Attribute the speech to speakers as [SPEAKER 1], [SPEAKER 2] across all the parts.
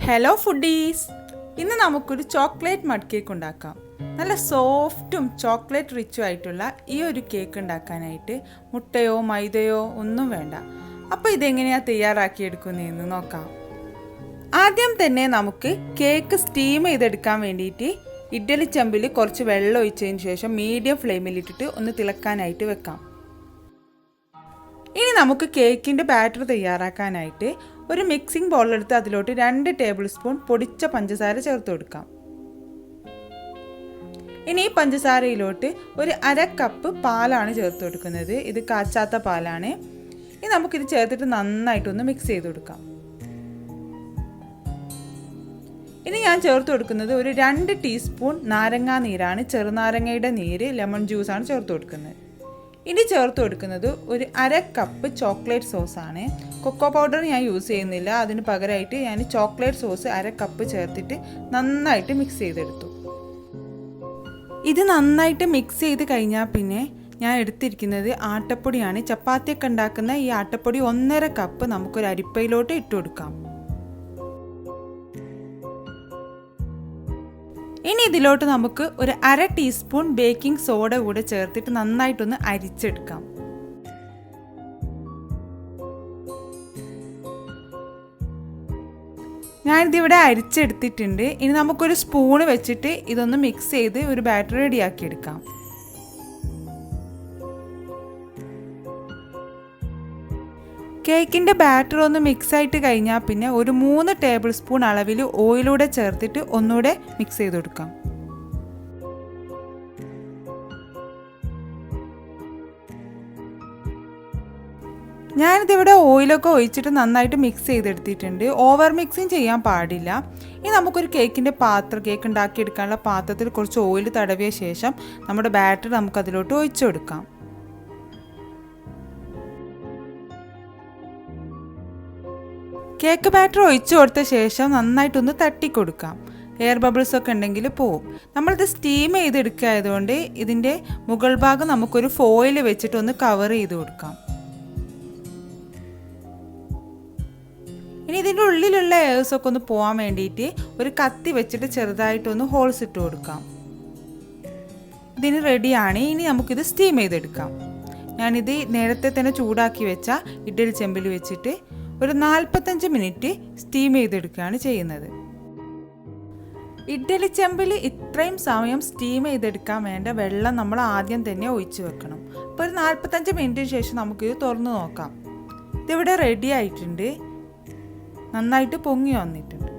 [SPEAKER 1] Hello foodies, ഇന്ന് നമുക്കൊരു chocolate mud cake ഉണ്ടാക്കാം. നല്ല സോഫ്റ്റും ചോക്ലേറ്റ് റിച്ചും ആയിട്ടുള്ള ഈ ഒരു കേക്ക് ഉണ്ടാക്കാനായിട്ട് മുട്ടയോ മൈദയോ ഒന്നും വേണ്ട. അപ്പോൾ ഇതെങ്ങനെയാണ് തയ്യാറാക്കിയെടുക്കുന്നതെന്ന് നോക്കാം. ആദ്യം തന്നെ നമുക്ക് കേക്ക് സ്റ്റീം ചെയ്തെടുക്കാൻ വേണ്ടിയിട്ട് ഇഡ്ഡലി ചെമ്പിൽ കുറച്ച് വെള്ളം ഒഴിച്ചതിന് ശേഷം മീഡിയം ഫ്ലെയിമിലിട്ടിട്ട് ഒന്ന് തിളക്കാനായിട്ട് വെക്കാം. ഇനി നമുക്ക് കേക്കിൻ്റെ ബാറ്റർ തയ്യാറാക്കാനായിട്ട് ഒരു മിക്സിംഗ് ബൗളെടുത്ത് അതിലോട്ട് 2 ടേബിൾ സ്പൂൺ പൊടിച്ച പഞ്ചസാര ചേർത്ത് കൊടുക്കാം. ഇനി ഈ പഞ്ചസാരയിലോട്ട് ഒരു 1/2 കപ്പ് പാലാണ് ചേർത്ത് കൊടുക്കുന്നത്. ഇത് കാച്ചാത്ത പാലാണ്. ഇനി നമുക്കിത് ചേർത്തിട്ട് നന്നായിട്ടൊന്ന് മിക്സ് ചെയ്ത് കൊടുക്കാം. ഇനി ഞാൻ ചേർത്ത് കൊടുക്കുന്നത് ഒരു 2 ടീസ്പൂൺ നാരങ്ങാ നീരാണ്. ചെറുനാരങ്ങയുടെ നീര്, ലെമൺ ജ്യൂസാണ് ചേർത്ത് കൊടുക്കുന്നത്. ഇനി ചേർത്ത് കൊടുക്കുന്നത് ഒരു 1/2 കപ്പ് ചോക്ലേറ്റ് സോസാണ്. കൊക്കോ പൗഡർ ഞാൻ യൂസ് ചെയ്യുന്നില്ല, അതിന് പകരമായിട്ട് ഞാൻ ചോക്ലേറ്റ് സോസ് 1/2 കപ്പ് ചേർത്തിട്ട് നന്നായിട്ട് മിക്സ് ചെയ്തെടുത്തു. ഇത് നന്നായിട്ട് മിക്സ് ചെയ്ത് കഴിഞ്ഞാൽ പിന്നെ ഞാൻ എടുത്തിരിക്കുന്നത് ആട്ടപ്പൊടിയാണ്. ചപ്പാത്തിയൊക്കെ ഉണ്ടാക്കുന്ന ഈ ആട്ടപ്പൊടി 1.5 കപ്പ് നമുക്കൊരു അരിപ്പയിലോട്ട് ഇട്ട് കൊടുക്കാം. ഇനി ഇതിലോട്ട് നമുക്ക് ഒരു 1/2 ടീസ്പൂൺ ബേക്കിംഗ് സോഡ കൂടെ ചേർത്തിട്ട് നന്നായിട്ടൊന്ന് അരിച്ചെടുക്കാം. ഞാനിതിവിടെ അരിച്ചെടുത്തിട്ടുണ്ട്. ഇനി നമുക്കൊരു സ്പൂണ് വെച്ചിട്ട് ഇതൊന്ന് മിക്സ് ചെയ്ത് ഒരു ബാറ്റർ റെഡിയാക്കി എടുക്കാം. കേക്കിൻ്റെ ബാറ്റർ ഒന്ന് മിക്സ് ആയിട്ട് കഴിഞ്ഞാൽ പിന്നെ ഒരു 3 ടേബിൾ സ്പൂൺ അളവിൽ ഓയിലൂടെ ചേർത്തിട്ട് ഒന്നുകൂടെ മിക്സ് ചെയ്ത് കൊടുക്കാം. ഞാനിതിവിടെ ഓയിലൊക്കെ ഒഴിച്ചിട്ട് നന്നായിട്ട് മിക്സ് ചെയ്തെടുത്തിട്ടുണ്ട്. ഓവർ മിക്സിങ് ചെയ്യാൻ പാടില്ല. ഇനി നമുക്കൊരു കേക്ക് ഉണ്ടാക്കിയെടുക്കാനുള്ള പാത്രത്തിൽ കുറച്ച് ഓയിൽ തടവിയ ശേഷം നമ്മുടെ ബാറ്റർ നമുക്കതിലോട്ട് ഒഴിച്ചു കൊടുക്കാം. കേക്ക് ബാറ്റർ ഒഴിച്ചു കൊടുത്ത ശേഷം നന്നായിട്ടൊന്ന് തട്ടിക്കൊടുക്കാം. എയർ ബബിൾസ് ഒക്കെ ഉണ്ടെങ്കിൽ പോവും. നമ്മളിത് സ്റ്റീം ചെയ്തെടുക്കായതുകൊണ്ട് ഇതിൻ്റെ മുകൾ ഭാഗം നമുക്കൊരു ഫോയിൽ വെച്ചിട്ട് ഒന്ന് കവർ ചെയ്ത് കൊടുക്കാം. ഇനി ഇതിൻ്റെ ഉള്ളിലുള്ള എയർസൊക്കെ ഒന്ന് പോകാൻ വേണ്ടിയിട്ട് ഒരു കത്തി വെച്ചിട്ട് ചെറുതായിട്ടൊന്ന് ഹോൾസ് ഇട്ട് കൊടുക്കാം. ഇതിന് റെഡിയാണ്. ഇനി നമുക്കിത് സ്റ്റീം ചെയ്തെടുക്കാം. ഞാനിത് നേരത്തെ തന്നെ ചൂടാക്കി വെച്ച ഇഡ്ഡലി ചെമ്പിൽ വെച്ചിട്ട് ഒരു 45 മിനിറ്റ് സ്റ്റീം ചെയ്തെടുക്കുകയാണ് ചെയ്യുന്നത്. ഇഡ്ഡലി ചെമ്പിൽ ഇത്രയും സമയം സ്റ്റീം ചെയ്തെടുക്കാൻ വേണ്ട വെള്ളം നമ്മൾ ആദ്യം തന്നെ ഒഴിച്ച് വെക്കണം. അപ്പോൾ ഒരു 45 മിനിറ്റിന് ശേഷം നമുക്കിത് തുറന്ന് നോക്കാം. ഇതിവിടെ റെഡി ആയിട്ടുണ്ട്. നന്നായിട്ട് പൊങ്ങി വന്നിട്ടുണ്ട്.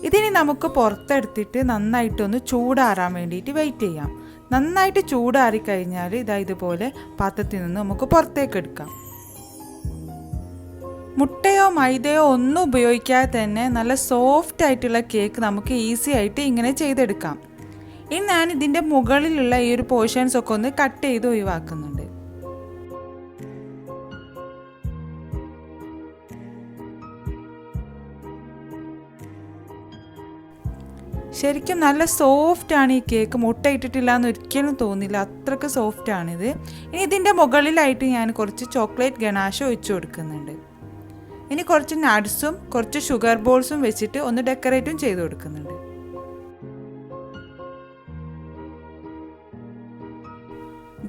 [SPEAKER 1] ഇതിനി നമുക്ക് പുറത്തെടുത്തിട്ട് നന്നായിട്ടൊന്ന് ചൂടാറാൻ വേണ്ടിയിട്ട് വെയിറ്റ് ചെയ്യാം. നന്നായിട്ട് ചൂടാറി കഴിഞ്ഞാൽ ഇതുപോലെ പാത്രത്തിൽ നിന്ന് നമുക്ക് പുറത്തേക്ക് എടുക്കാം. മുട്ടയോ മൈദയോ ഒന്നും ഉപയോഗിക്കാതെ തന്നെ നല്ല സോഫ്റ്റ് ആയിട്ടുള്ള കേക്ക് നമുക്ക് ഈസി ആയിട്ട് ഇങ്ങനെ ചെയ്തെടുക്കാം. ഇനി ഞാൻ ഇതിൻ്റെ മുകളിലുള്ള ഈ ഒരു പോർഷൻസ് ഒക്കെ ഒന്ന് കട്ട് ചെയ്ത് ഒഴിവാക്കുന്നുണ്ട്. ശരിക്കും നല്ല സോഫ്റ്റാണ് ഈ കേക്ക്. മുട്ട ഇട്ടിട്ടില്ല എന്ന് ഒരിക്കലും തോന്നില്ല, അത്രയ്ക്ക് സോഫ്റ്റാണിത്. ഇനി ഇതിൻ്റെ മുകളിലായിട്ട് ഞാൻ കുറച്ച് ചോക്ലേറ്റ് ഗണാഷ് ഒഴിച്ചു കൊടുക്കുന്നുണ്ട്. ഇനി കുറച്ച് നട്ട്സും കുറച്ച് ഷുഗർ ബോൾസും വെച്ചിട്ട് ഒന്ന് ഡെക്കറേറ്റും ചെയ്ത് കൊടുക്കുന്നുണ്ട്.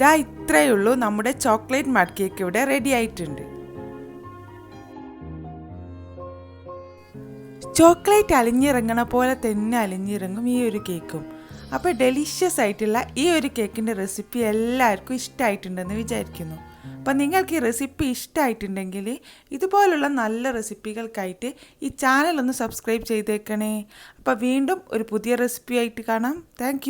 [SPEAKER 1] ദാ ഇത്രയേ ഉള്ളൂ, നമ്മുടെ ചോക്ലേറ്റ് മഡ് കേക്ക് ഇവിടെ റെഡി ആയിട്ടുണ്ട്. ചോക്ലേറ്റ് അലിഞ്ഞിറങ്ങണ പോലെ തന്നെ അലിഞ്ഞിറങ്ങും ഈ ഒരു കേക്കും. അപ്പോൾ ഡെലിഷ്യസ് ആയിട്ടുള്ള ഈ ഒരു കേക്കിൻ്റെ റെസിപ്പി എല്ലാവർക്കും ഇഷ്ടമായിട്ടുണ്ടെന്ന് വിചാരിക്കുന്നു. അപ്പോൾ നിങ്ങൾക്ക് ഈ റെസിപ്പി ഇഷ്ടമായിട്ടുണ്ടെങ്കിൽ ഇതുപോലുള്ള നല്ല റെസിപ്പികൾക്കായിട്ട് ഈ ചാനൽ ഒന്ന് സബ്സ്ക്രൈബ് ചെയ്തേക്കണേ. അപ്പോൾ വീണ്ടും ഒരു പുതിയ റെസിപ്പി ആയിട്ട് കാണാം. താങ്ക്